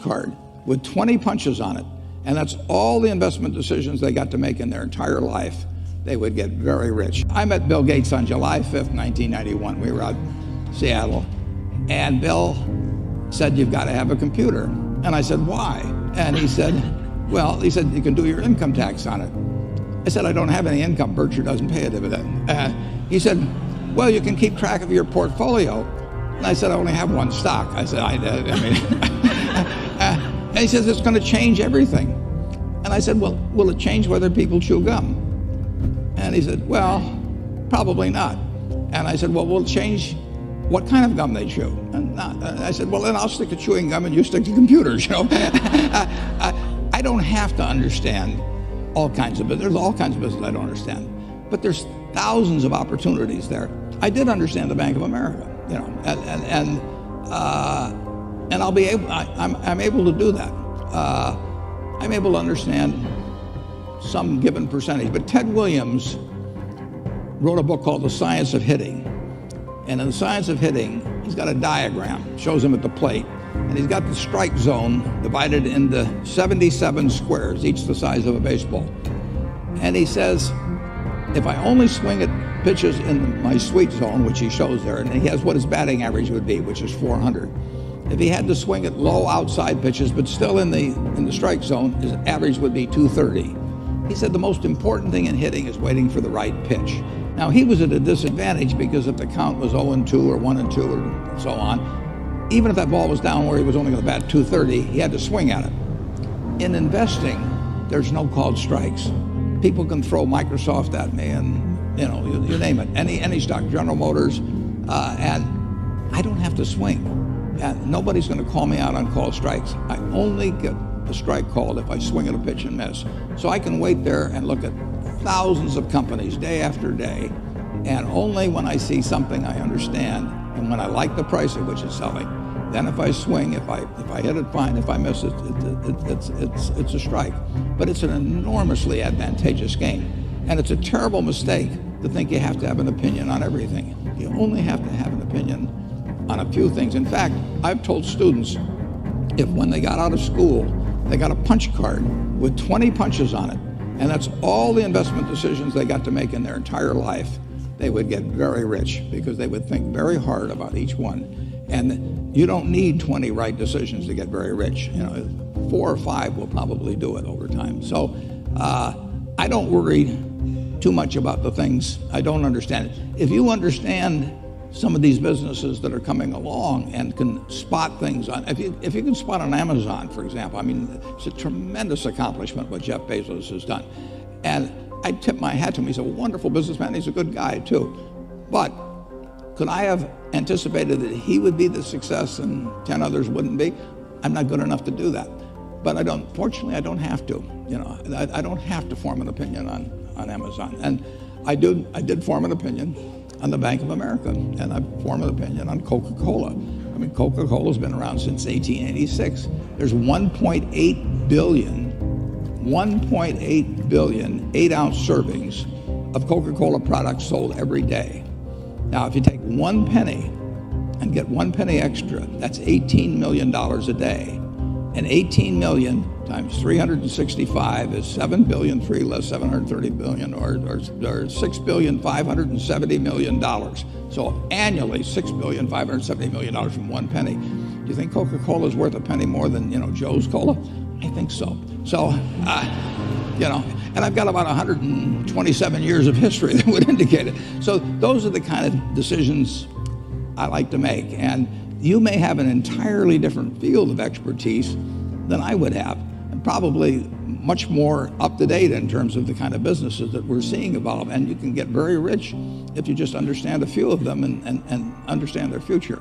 punch card with 20 punches on it, and that's all the investment decisions they got to make in their entire life, they would get very rich. I met Bill Gates on July 5th, 1991. We were out in Seattle, and Bill said, "You've got to have a computer." And I said, "Why?" And he said, "You can do your income tax on it." I said, "I don't have any income. Berkshire doesn't pay a dividend." He said, "Well, you can keep track of your portfolio." And I said, "I only have one stock." I said, and he says, "It's going to change everything." And I said, "Well, will it change whether people chew gum?" And he said, "Well, probably not." And I said, "Well, will it change what kind of gum they chew?" And I said, "Well, then I'll stick to chewing gum and you stick to computers, you know." I don't have to understand all kinds of business. There's all kinds of business I don't understand. But there's thousands of opportunities there. I did understand the Bank of America, you know, and I'll be able, I'm able to do that. I'm able to understand some given percentage. But Ted Williams wrote a book called The Science of Hitting. And in The Science of Hitting, he's got a diagram, shows him at the plate. And he's got the strike zone divided into 77 squares, each the size of a baseball. And he says, if I only swing at pitches in my sweet zone, which he shows there, and he has what his batting average would be, which is 400. If he had to swing at low outside pitches, but still in the strike zone, his average would be 230. He said the most important thing in hitting is waiting for the right pitch. Now, he was at a disadvantage because if the count was 0-2 or 1-2 or so on, even if that ball was down where he was only going to bat 230, he had to swing at it. In investing, there's no called strikes. People can throw Microsoft at me and, you know, you name it, any stock, General Motors, and I don't have to swing. And nobody's going to call me out on called strikes. I only get a strike called if I swing at a pitch and miss. So I can wait there and look at thousands of companies day after day, and only when I see something I understand and when I like the price at which it's selling, then if I swing, if I hit it, fine. If I miss it, it's a strike. But it's an enormously advantageous game. And it's a terrible mistake to think you have to have an opinion on everything. You only have to have an opinion on a few things. In fact, I've told students, if when they got out of school, they got a punch card with 20 punches on it, and that's all the investment decisions they got to make in their entire life, they would get very rich because they would think very hard about each one. And you don't need 20 right decisions to get very rich. You know, 4 or 5 will probably do it over time. So I don't worry too much about the things I don't understand. If you understand some of these businesses that are coming along and can spot things on, if you can spot on Amazon, for example, I mean, it's a tremendous accomplishment what Jeff Bezos has done. And I tip my hat to him. He's a wonderful businessman. He's a good guy too. But could I have anticipated that he would be the success and 10 others wouldn't be? I'm not good enough to do that. But fortunately, I don't have to. You know, I don't have to form an opinion on Amazon. And I did form an opinion on the Bank of America, and I formed an opinion on Coca-Cola. I mean, Coca-Cola's been around since 1886. There's 1.8 billion 8-ounce servings of Coca-Cola products sold every day. Now, if you take 1 penny and get 1 penny extra, that's $18 million a day. And 18 million times 365 is 7 billion, 3 less 730 billion, or $6,570 million. So annually, $6,570 million from 1 penny. Do you think Coca-Cola is worth a penny more than, you know, Joe's Cola? I think so. So, you know, and I've got about 127 years of history that would indicate it. So those are the kind of decisions I like to make. And you may have an entirely different field of expertise than I would have, and probably much more up to date in terms of the kind of businesses that we're seeing evolve. And you can get very rich if you just understand a few of them and understand their future.